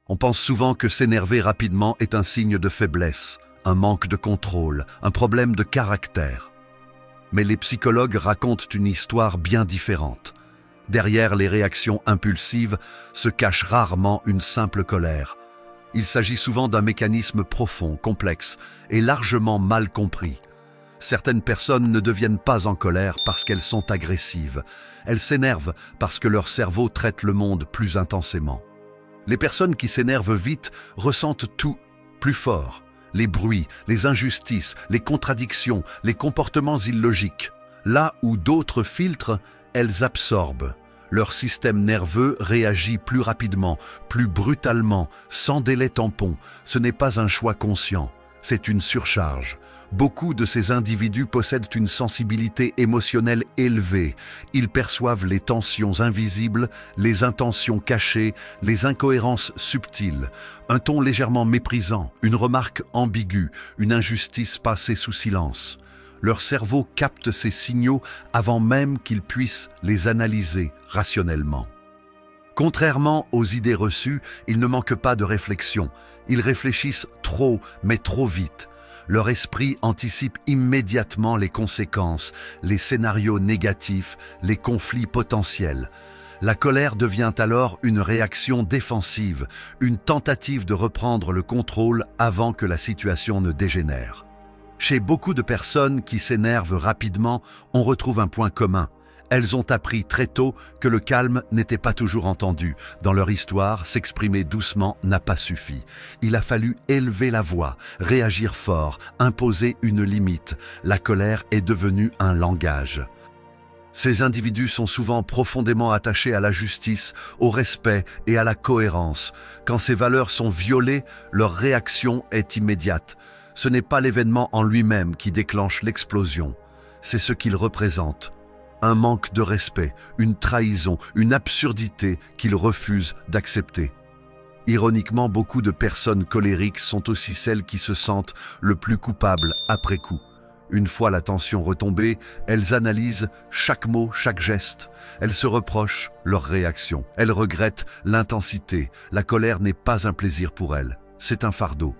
On pense souvent que s'énerver rapidement est un signe de faiblesse, un manque de contrôle, un problème de caractère. Mais les psychologues racontent une histoire bien différente. Derrière les réactions impulsives se cache rarement une simple colère. Il s'agit souvent d'un mécanisme profond, complexe et largement mal compris. Certaines personnes ne deviennent pas en colère parce qu'elles sont agressives. Elles s'énervent parce que leur cerveau traite le monde plus intensément. Les personnes qui s'énervent vite ressentent tout plus fort. Les bruits, les injustices, les contradictions, les comportements illogiques. Là où d'autres filtrent, elles absorbent. Leur système nerveux réagit plus rapidement, plus brutalement, sans délai tampon. Ce n'est pas un choix conscient, c'est une surcharge. Beaucoup de ces individus possèdent une sensibilité émotionnelle élevée. Ils perçoivent les tensions invisibles, les intentions cachées, les incohérences subtiles. Un ton légèrement méprisant, une remarque ambiguë, une injustice passée sous silence. Leur cerveau capte ces signaux avant même qu'ils puissent les analyser rationnellement. Contrairement aux idées reçues, ils ne manquent pas de réflexion. Ils réfléchissent trop, mais trop vite. Leur esprit anticipe immédiatement les conséquences, les scénarios négatifs, les conflits potentiels. La colère devient alors une réaction défensive, une tentative de reprendre le contrôle avant que la situation ne dégénère. Chez beaucoup de personnes qui s'énervent rapidement, on retrouve un point commun. Elles ont appris très tôt que le calme n'était pas toujours entendu. Dans leur histoire, s'exprimer doucement n'a pas suffi. Il a fallu élever la voix, réagir fort, imposer une limite. La colère est devenue un langage. Ces individus sont souvent profondément attachés à la justice, au respect et à la cohérence. Quand ces valeurs sont violées, leur réaction est immédiate. Ce n'est pas l'événement en lui-même qui déclenche l'explosion, c'est ce qu'il représente. Un manque de respect, une trahison, une absurdité qu'ils refusent d'accepter. Ironiquement, beaucoup de personnes colériques sont aussi celles qui se sentent le plus coupables après coup. Une fois la tension retombée, elles analysent chaque mot, chaque geste. Elles se reprochent leur réaction. Elles regrettent l'intensité. La colère n'est pas un plaisir pour elles, c'est un fardeau.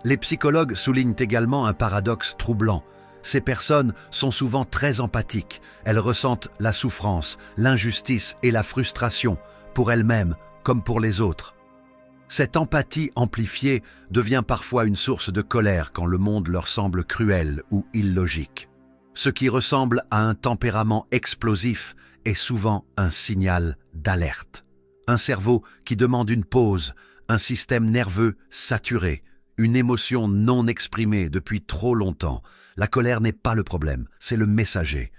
Les psychologues soulignent également un paradoxe troublant. Ces personnes sont souvent très empathiques. Elles ressentent la souffrance, l'injustice et la frustration, pour elles-mêmes comme pour les autres. Cette empathie amplifiée devient parfois une source de colère quand le monde leur semble cruel ou illogique. Ce qui ressemble à un tempérament explosif est souvent un signal d'alerte. Un cerveau qui demande une pause, un système nerveux saturé, une émotion non exprimée depuis trop longtemps. La colère n'est pas le problème, c'est le messager.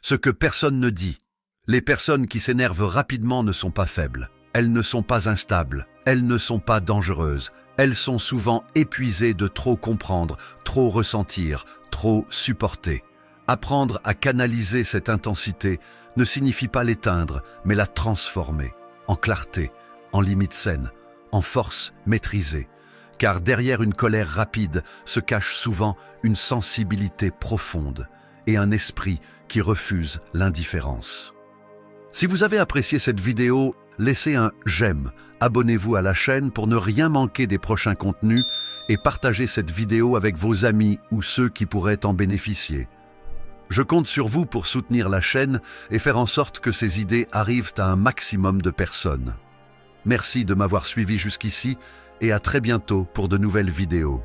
Ce que personne ne dit. Les personnes qui s'énervent rapidement ne sont pas faibles. Elles ne sont pas instables. Elles ne sont pas dangereuses. Elles sont souvent épuisées de trop comprendre, trop ressentir, trop supporter. Apprendre à canaliser cette intensité ne signifie pas l'éteindre, mais la transformer en clarté, en limite saine, en force maîtrisée. Car derrière une colère rapide se cache souvent une sensibilité profonde et un esprit qui refuse l'indifférence. Si vous avez apprécié cette vidéo, laissez un j'aime, abonnez-vous à la chaîne pour ne rien manquer des prochains contenus et partagez cette vidéo avec vos amis ou ceux qui pourraient en bénéficier. Je compte sur vous pour soutenir la chaîne et faire en sorte que ces idées arrivent à un maximum de personnes. Merci de m'avoir suivi jusqu'ici et à très bientôt pour de nouvelles vidéos.